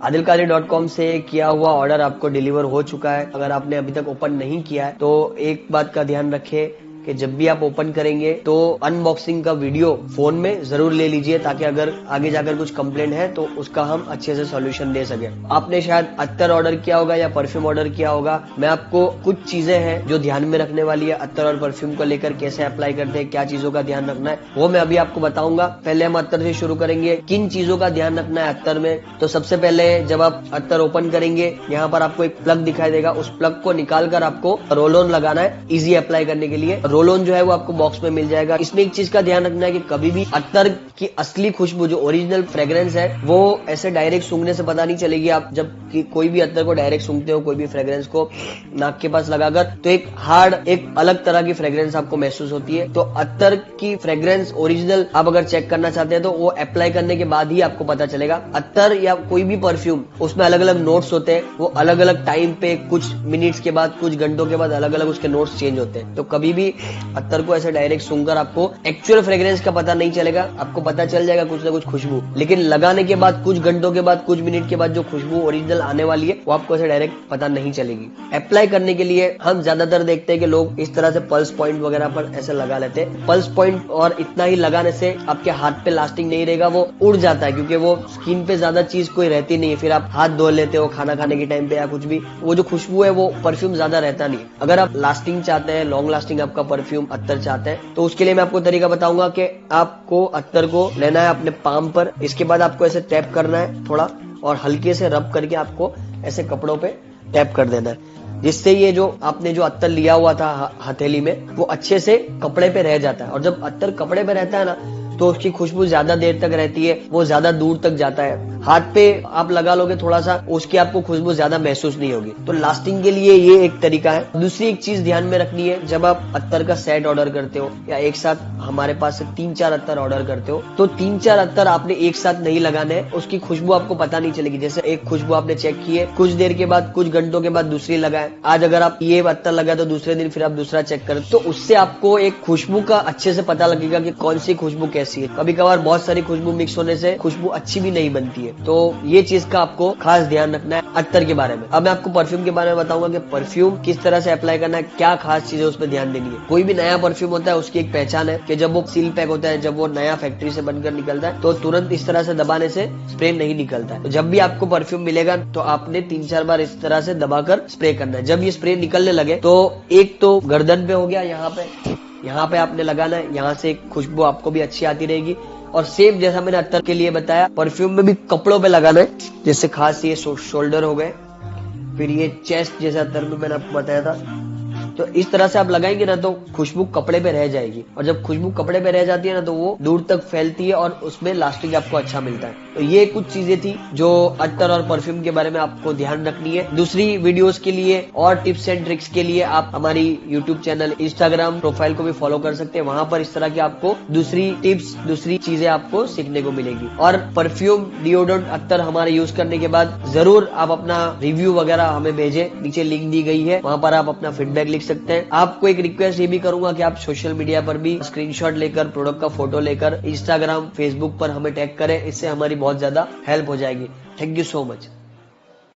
adilkali.com से किया हुआ ऑर्डर आपको डिलीवर हो चुका है। अगर आपने अभी तक ओपन नहीं किया है तो एक बात का ध्यान रखें कि जब भी आप ओपन करेंगे तो अनबॉक्सिंग का वीडियो फोन में जरूर ले लीजिए, ताकि अगर आगे जाकर कुछ कंप्लेंट है तो उसका हम अच्छे से सॉल्यूशन दे सके। आपने शायद अत्तर ऑर्डर किया होगा या परफ्यूम ऑर्डर किया होगा। मैं आपको कुछ चीजें हैं जो ध्यान में रखने वाली है अत्तर और परफ्यूम को लेकर, कैसे अप्लाई करते हैं, क्या चीजों का ध्यान रखना है, वो मैं अभी आपको बताऊंगा। पहले हम अत्तर से शुरू करेंगे। किन चीजों का ध्यान रखना है अत्तर में? तो सबसे पहले जब आप अत्तर ओपन करेंगे, यहाँ पर आपको एक प्लग दिखाई देगा, उस प्लग को निकाल कर आपको रोल ऑन लगाना है इजी अप्लाई करने के लिए। रोल ऑन जो है वो आपको बॉक्स में मिल जाएगा। इसमें एक चीज का ध्यान रखना है कि कभी भी अत्तर की असली खुशबू जो ओरिजिनल फ्रेग्रेंस है वो ऐसे डायरेक्ट सूंघने से पता नहीं चलेगी। आप जब कोई भी अत्तर को डायरेक्ट सूंघते हो, कोई भी फ्रेग्रेंस को नाक के पास लगाकर, तो एक हार्ड, एक अलग तरह की फ्रेग्रेंस आपको महसूस होती है। तो अत्तर की फ्रेग्रेंस ओरिजिनल आप अगर चेक करना चाहते हैं तो वो अप्लाई करने के बाद ही आपको पता चलेगा। अत्तर या कोई भी परफ्यूम, उसमें अलग अलग नोट्स होते हैं, वो अलग अलग टाइम पे, कुछ मिनट्स के बाद, कुछ घंटों के बाद अलग अलग उसके नोट्स चेंज होते हैं। तो कभी भी अत्तर को ऐसे डायरेक्ट सूंघकर आपको एक्चुअल फ्रेग्रेंस का पता नहीं चलेगा। आपको पता चल जाएगा कुछ ना कुछ खुशबू, लेकिन लगाने के बाद, कुछ घंटों के बाद, कुछ मिनट के बाद जो खुशबू ओरिजिनल आने वाली है वो आपको ऐसे डायरेक्ट पता नहीं चलेगी। अप्लाई करने के लिए हम ज्यादातर देखते हैं कि लोग इस तरह से पल्स पॉइंट वगैरह पर ऐसे लगा लेते हैं। पल्स पॉइंट और इतना ही लगाने से आपके हाथ पे लास्टिंग नहीं रहेगा, वो उड़ जाता है, क्योंकि वो स्किन पे ज्यादा चीज कोई रहती नहीं है। फिर आप हाथ धो लेते हो खाना खाने के टाइम पे या कुछ भी, वो जो खुशबू है वो परफ्यूम ज्यादा रहता नहीं। अगर आप लास्टिंग चाहते हैं, लॉन्ग लास्टिंग आपका परफ्यूम अत्तर चाहते हैं, तो उसके लिए मैं आपको तरीका बताऊंगा कि आपको अत्तर को लेना है अपने पाम पर। इसके बाद आपको ऐसे टैप करना है थोड़ा, और हल्के से रब करके आपको ऐसे कपड़ों पे टैप कर देना है, जिससे ये जो आपने जो अत्तर लिया हुआ था हथेली में, वो अच्छे से कपड़े पे रह जाता है। और जब अत्तर कपड़े पे रहता है ना, तो उसकी खुशबू ज्यादा देर तक रहती है, वो ज्यादा दूर तक जाता है। हाथ पे आप लगा लोगे थोड़ा सा, उसकी आपको खुशबू ज्यादा महसूस नहीं होगी। तो लास्टिंग के लिए ये एक तरीका है। दूसरी एक चीज ध्यान में रखनी है, जब आप अत्तर का सेट ऑर्डर करते हो या एक साथ हमारे पास से 3-4 अत्तर ऑर्डर करते हो, तो 3-4 अत्तर आपने एक साथ नहीं लगाने हैं, उसकी खुशबू आपको पता नहीं चलेगी। जैसे एक खुशबू आपने चेक की है, कुछ देर के बाद, कुछ घंटों के बाद दूसरी लगाए। आज अगर आप ये अत्तर लगाए तो दूसरे दिन फिर आप दूसरा चेक करें, तो उससे आपको एक खुशबू का अच्छे से पता लगेगा कि कौन सी खुशबू कैसी है। कभी कभार बहुत सारी खुशबू मिक्स होने से खुशबू अच्छी भी नहीं बनती है। तो ये चीज का आपको खास ध्यान रखना है अत्तर के बारे में। अब मैं आपको परफ्यूम के बारे में बताऊंगा कि परफ्यूम किस तरह से अप्लाई करना है, क्या खास चीजें उस पर ध्यान देनी है। कोई भी नया परफ्यूम होता है उसकी एक पहचान है कि जब वो सील पैक होता है, जब वो नया फैक्ट्री से बनकर निकलता है, तो तुरंत इस तरह से दबाने से स्प्रे नहीं निकलता है। तो जब भी आपको परफ्यूम मिलेगा तो आपने 3-4 बार इस तरह से दबाकर स्प्रे करना है। जब ये स्प्रे निकलने लगे तो एक तो गर्दन पे हो गया, यहाँ पे आपने लगाना है, यहाँ से खुशबू आपको भी अच्छी आती रहेगी। और सेम जैसा मैंने अत्तर के लिए बताया, परफ्यूम में भी कपड़ों पे लगाना है, जैसे खास ये शोल्डर हो गए, फिर ये चेस्ट जैसा अत्तर में मैंने आपको बताया था। तो इस तरह से आप लगाएंगे ना तो खुशबू कपड़े पे रह जाएगी, और जब खुशबू कपड़े पे रह जाती है ना तो वो दूर तक फैलती है और उसमें लास्टिंग आपको अच्छा मिलता है। तो ये कुछ चीजें थी जो अत्तर और परफ्यूम के बारे में आपको ध्यान रखनी है। दूसरी वीडियोस के लिए और टिप्स एंड ट्रिक्स के लिए आप हमारी यूट्यूब चैनल, इंस्टाग्राम प्रोफाइल को भी फॉलो कर सकते हैं। वहां पर इस तरह की आपको दूसरी टिप्स, दूसरी चीजें आपको सीखने को मिलेगी। और परफ्यूम, डिओड्रेंट, अत्तर हमारे यूज करने के बाद जरूर आप अपना रिव्यू वगैरह हमें भेजें, नीचे लिंक दी गई है, वहां पर आप अपना फीडबैक लिख सकते हैं। आपको एक रिक्वेस्ट ये भी करूंगा कि आप सोशल मीडिया पर भी स्क्रीनशॉट लेकर, प्रोडक्ट का फोटो लेकर इंस्टाग्राम, फेसबुक पर हमें टैग करें, इससे हमारी बहुत ज्यादा हेल्प हो जाएगी। Thank you so much.